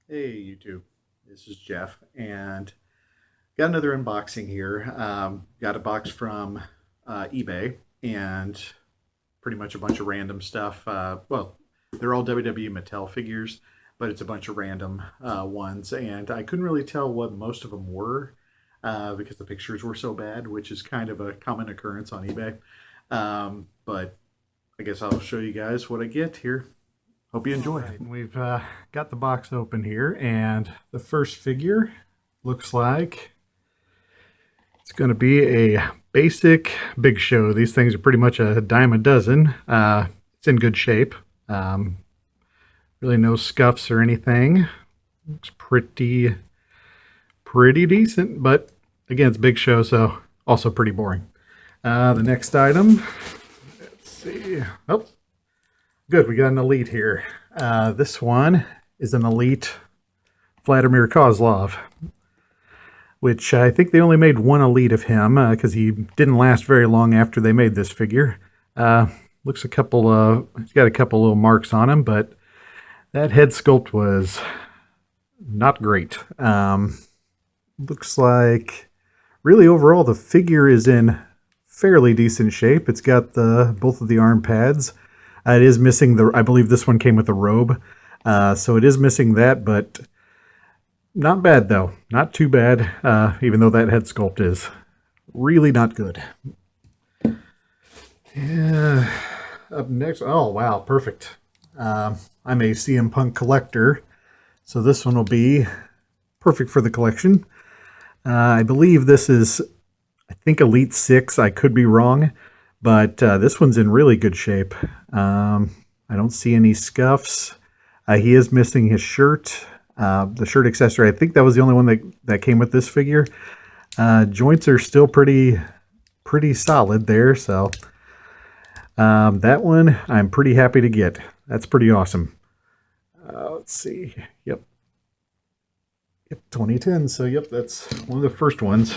Hey YouTube, this is Jeff, and got another unboxing here. Got a box from eBay, and pretty much a bunch of random stuff. Well, they're all WWE Mattel figures, but it's a bunch of random ones, and I couldn't really tell what most of them were because the pictures were so bad, which is kind of a common occurrence on eBay. But I guess I'll show you guys what I get here. Hope you enjoy. All right, we've got the box open here, and the first figure looks like it's going to be a basic Big Show. These things are pretty much a dime a dozen. It's in good shape. Really no scuffs or anything. Looks pretty decent, but again, it's Big Show, so also pretty boring. The next item, let's see. Oh, good, we got an Elite here. This one is an Elite Vladimir Kozlov, which I think they only made one Elite of him because he didn't last very long after they made this figure. Looks he's got a couple little marks on him, but that head sculpt was not great. Looks like really overall the figure is in fairly decent shape. It's got both of the arm pads. It is missing I believe this one came with a robe. So it is missing that, but not bad though. Not too bad, even though that head sculpt is really not good. Yeah. Up next, oh wow, perfect. I'm a CM Punk collector, so this one will be perfect for the collection. I believe this is, I think Elite 6, I could be wrong. But this one's in really good shape. I don't see any scuffs. He is missing his shirt. The shirt accessory, I think that was the only one that came with this figure. Joints are still pretty solid there. So that one I'm pretty happy to get. That's pretty awesome. Let's see. Yep, 2010. So yep, that's one of the first ones.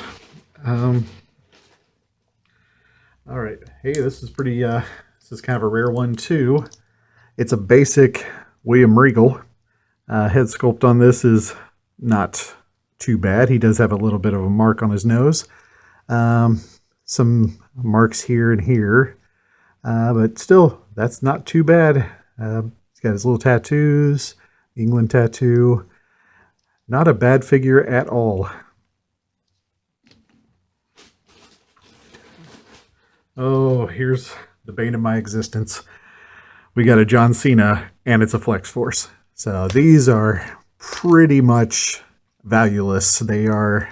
All right, hey, this is this is kind of a rare one too. It's a basic William Regal. Head sculpt on this is not too bad. He does have a little bit of a mark on his nose. Some marks here and here. But still, that's not too bad. He's got his little tattoos, England tattoo. Not a bad figure at all. Oh, here's the bane of my existence. We got a John Cena, and it's a Flex Force. So these are pretty much valueless. These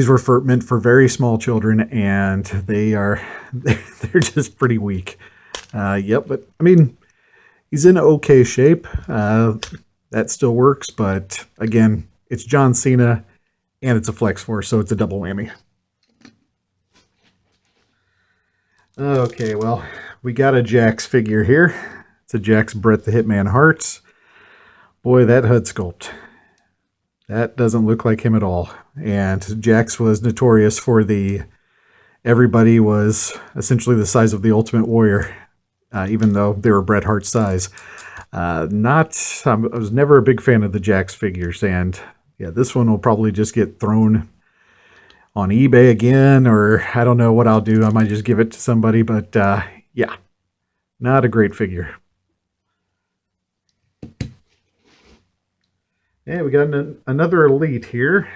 were meant for very small children, and they're just pretty weak. Yep, but I mean, he's in okay shape. That still works, but again, it's John Cena, and it's a Flex Force, so it's a double whammy. Okay, well, we got a Jax figure here. It's a Jax Bret the Hitman Hart. Boy, that HUD sculpt. That doesn't look like him at all. And Jax was notorious for everybody was essentially the size of the Ultimate Warrior, even though they were Bret Hart's size. I was never a big fan of the Jax figures, and yeah, this one will probably just get thrown on eBay again, or I don't know what I'll do. I might just give it to somebody, but yeah, not a great figure. Yeah, we got another Elite here.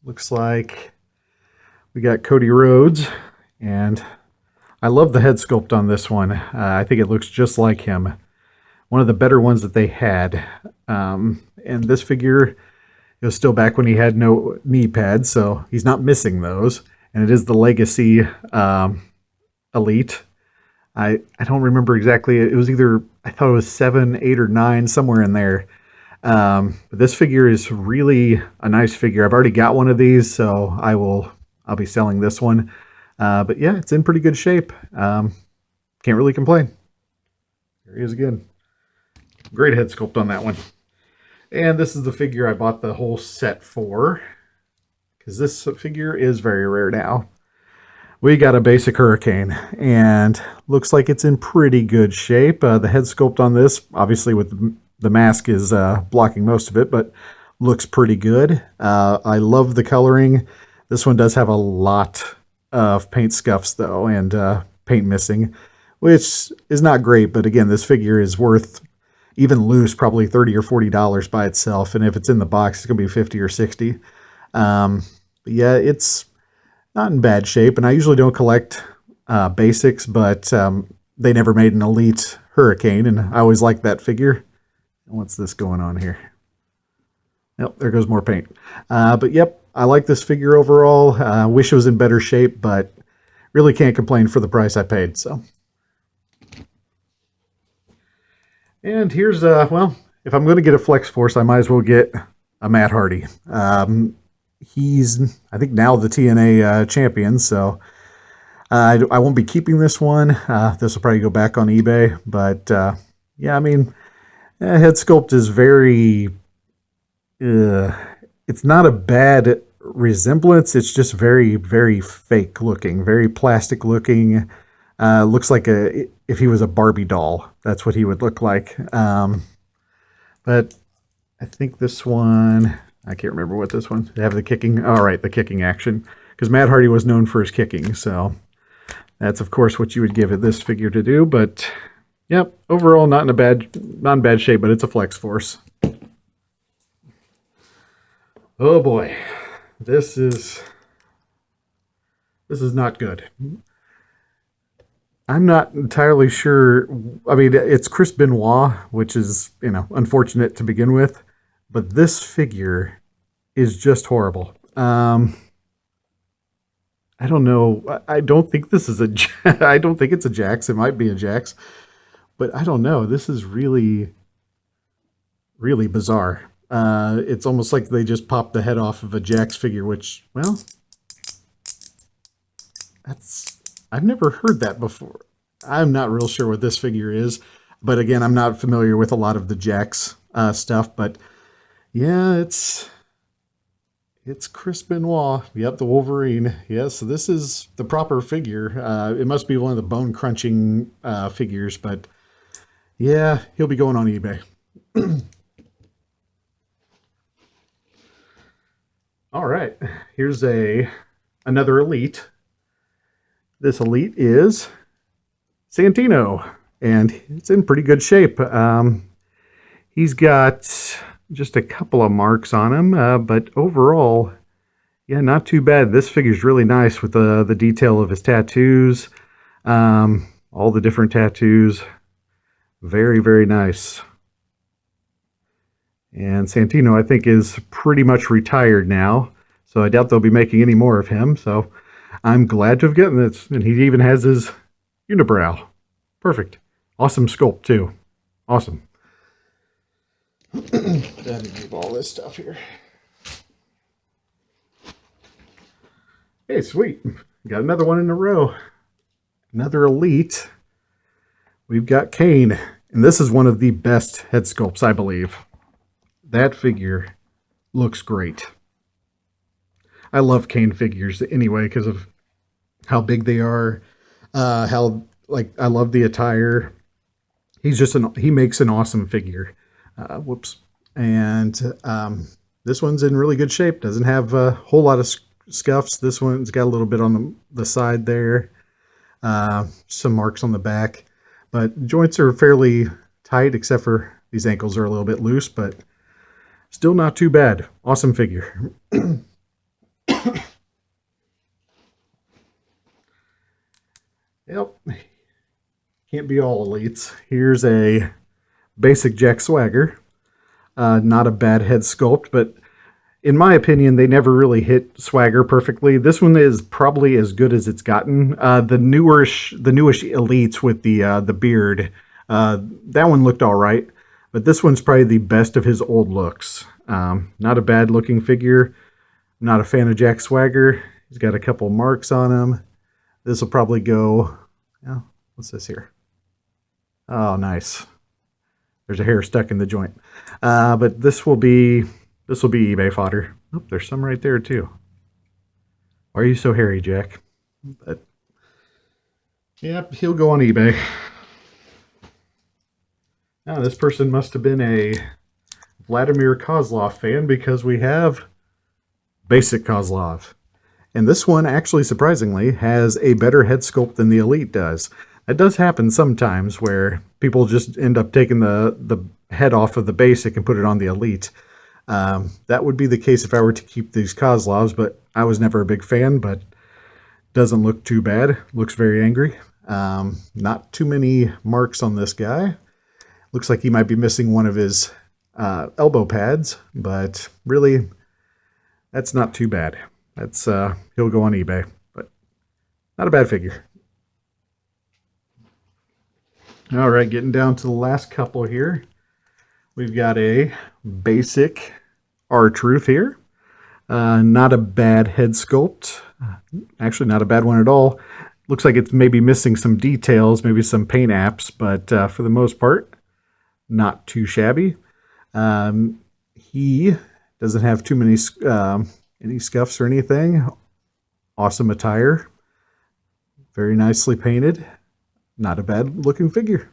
Looks like we got Cody Rhodes, and I love the head sculpt on this one. I think it looks just like him. One of the better ones that they had. And this figure, it was still back when he had no knee pads, so he's not missing those. And it is the Legacy Elite. I don't remember exactly. It was either, I thought it was 7, 8, or 9, somewhere in there. But this figure is really a nice figure. I've already got one of these, so I'll be selling this one. But yeah, it's in pretty good shape. Can't really complain. There he is again. Great head sculpt on that one. And this is the figure I bought the whole set for, because this figure is very rare now. We got a basic Hurricane, and looks like it's in pretty good shape. The head sculpt on this, obviously with the mask is blocking most of it, but looks pretty good. I love the coloring. This one does have a lot of paint scuffs though, and paint missing, which is not great. But again, this figure is worth, even loose, probably $30 or $40 by itself, and if it's in the box, it's gonna be 50 or 60. But yeah, it's not in bad shape, and I usually don't collect basics, but they never made an Elite Hurricane, and I always liked that figure. What's this going on here? Yep, there goes more paint. But yep, I like this figure overall. Wish it was in better shape, but really can't complain for the price I paid. So, and here's well, if I'm going to get a Flex Force, I might as well get a Matt Hardy. He's, I think, now the TNA champion, so I won't be keeping this one. This will probably go back on eBay, but yeah, I mean, head sculpt is very. It's not a bad resemblance. It's just very, very fake looking, very plastic looking. Looks like if he was a Barbie doll, that's what he would look like. But I think this one, I can't remember what this one. They have the kicking. All right, the kicking action, because Matt Hardy was known for his kicking, so that's of course what you would give it this figure to do. But yep, overall not in bad shape, but it's a Flex Force. Oh boy, this is not good. I'm not entirely sure. I mean, it's Chris Benoit, which is, unfortunate to begin with, but this figure is just horrible. I don't know. I don't think this is I don't think it's a Jax. It might be a Jax, but I don't know. This is really, really bizarre. It's almost like they just popped the head off of a Jax figure, which, well, I've never heard that before. I'm not real sure what this figure is, but again, I'm not familiar with a lot of the Jax stuff, but yeah, it's Chris Benoit. Yep, the Wolverine. Yeah, so this is the proper figure. It must be one of the bone crunching figures, but yeah, he'll be going on eBay. All right, here's another Elite. This Elite is Santino, and it's in pretty good shape. He's got just a couple of marks on him, but overall, yeah, not too bad. This figure's really nice with the detail of his tattoos, all the different tattoos. Very, very nice. And Santino, I think, is pretty much retired now, so I doubt they'll be making any more of him. So I'm glad to have gotten this. And he even has his unibrow. Perfect. Awesome sculpt, too. Awesome. Gotta move all this stuff here. Hey, sweet. Got another one in a row. Another Elite. We've got Kane. And this is one of the best head sculpts, I believe. That figure looks great. I love Kane figures anyway because of how big they are. I love the attire. He makes an awesome figure. Whoops. And this one's in really good shape. Doesn't have a whole lot of scuffs. This one's got a little bit on the side there. Some marks on the back. But joints are fairly tight, except for these ankles are a little bit loose, but still not too bad. Awesome figure. Yep. Can't be all Elites. Here's a basic Jack Swagger. Not a bad head sculpt, but in my opinion, they never really hit Swagger perfectly. This one is probably as good as it's gotten. The newish Elites with the beard, that one looked all right, but this one's probably the best of his old looks. Not a bad looking figure. I'm not a fan of Jack Swagger. He's got a couple marks on him. This will probably go, what's this here? Oh, nice. There's a hair stuck in the joint. But this will be eBay fodder. Oh, there's some right there too. Why are you so hairy, Jack? But yep, he'll go on eBay. Now, this person must have been a Vladimir Kozlov fan because we have Basic Kozlov. And this one, actually, surprisingly, has a better head sculpt than the Elite does. It does happen sometimes where people just end up taking the head off of the Basic and put it on the Elite. That would be the case if I were to keep these Kozlovs, but I was never a big fan, but doesn't look too bad. Looks very angry. Not too many marks on this guy. Looks like he might be missing one of his elbow pads, but really, that's not too bad. That's he'll go on eBay, but not a bad figure. All right, getting down to the last couple here. We've got a basic R-Truth here. Not a bad head sculpt. Actually, not a bad one at all. Looks like it's maybe missing some details, maybe some paint apps, but for the most part, not too shabby. He doesn't have too many any scuffs or anything. Awesome attire. Very nicely painted. Not a bad looking figure.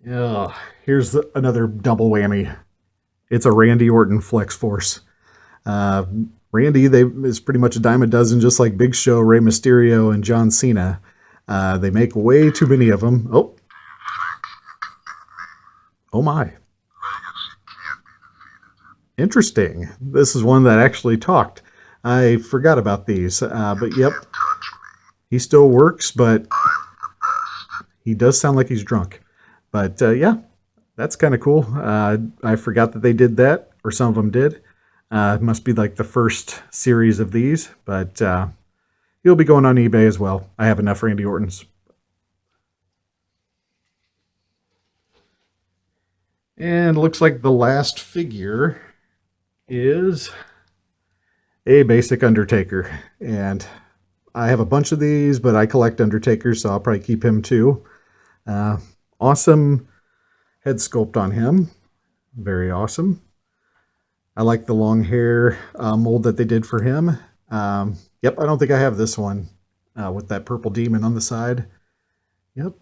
Yeah, here's another double whammy. It's a Randy Orton Flex Force. Randy is pretty much a dime a dozen, just like Big Show, Rey Mysterio, and John Cena. They make way too many of them. Oh my. Interesting. This is one that actually talked. I forgot about these, but yep. He still works, but he does sound like he's drunk. But yeah, that's kind of cool. I forgot that they did that, or some of them did. It must be like the first series of these, but he'll be going on eBay as well. I have enough Randy Ortons. And it looks like the last figure is a basic Undertaker. And I have a bunch of these, but I collect Undertakers, so I'll probably keep him too. Awesome head sculpt on him. Very awesome. I like the long hair mold that they did for him. Yep, I don't think I have this one with that purple demon on the side. Yep,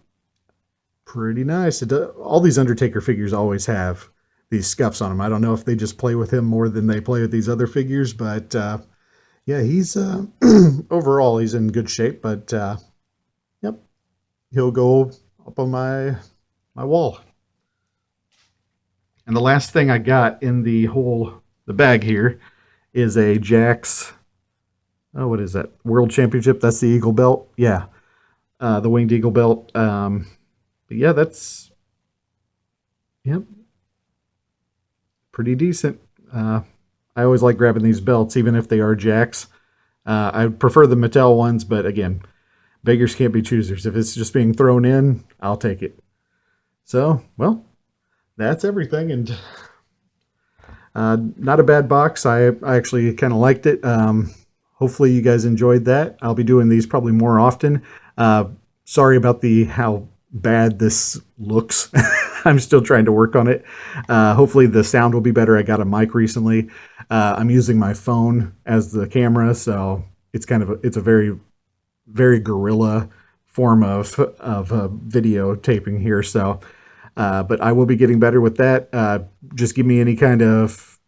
pretty nice. All these Undertaker figures always have these scuffs on them. I don't know if they just play with him more than they play with these other figures, but yeah, he's overall he's in good shape. But yep, he'll go up on my wall. And the last thing I got in the bag here is a Jakks. Oh, what is that? World Championship. That's the Eagle belt. Yeah, the winged Eagle belt. But yeah, that's yep, pretty decent. I always like grabbing these belts, even if they are Jakks. I prefer the Mattel ones, but again, beggars can't be choosers. If it's just being thrown in, I'll take it. So, well, that's everything, and not a bad box. I actually kind of liked it. Hopefully you guys enjoyed that. I'll be doing these probably more often. Sorry about how bad this looks. I'm still trying to work on it. Hopefully the sound will be better. I got a mic recently. I'm using my phone as the camera, so it's a very, very guerrilla form of video taping here. So, but I will be getting better with that. Just give me any kind of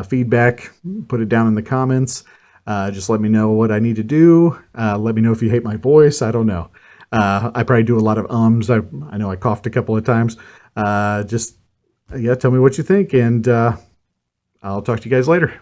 feedback. Put it down in the comments. Just let me know what I need to do. Let me know if you hate my voice. I don't know. I probably do a lot of ums. I know I coughed a couple of times. Just, yeah, tell me what you think, and I'll talk to you guys later.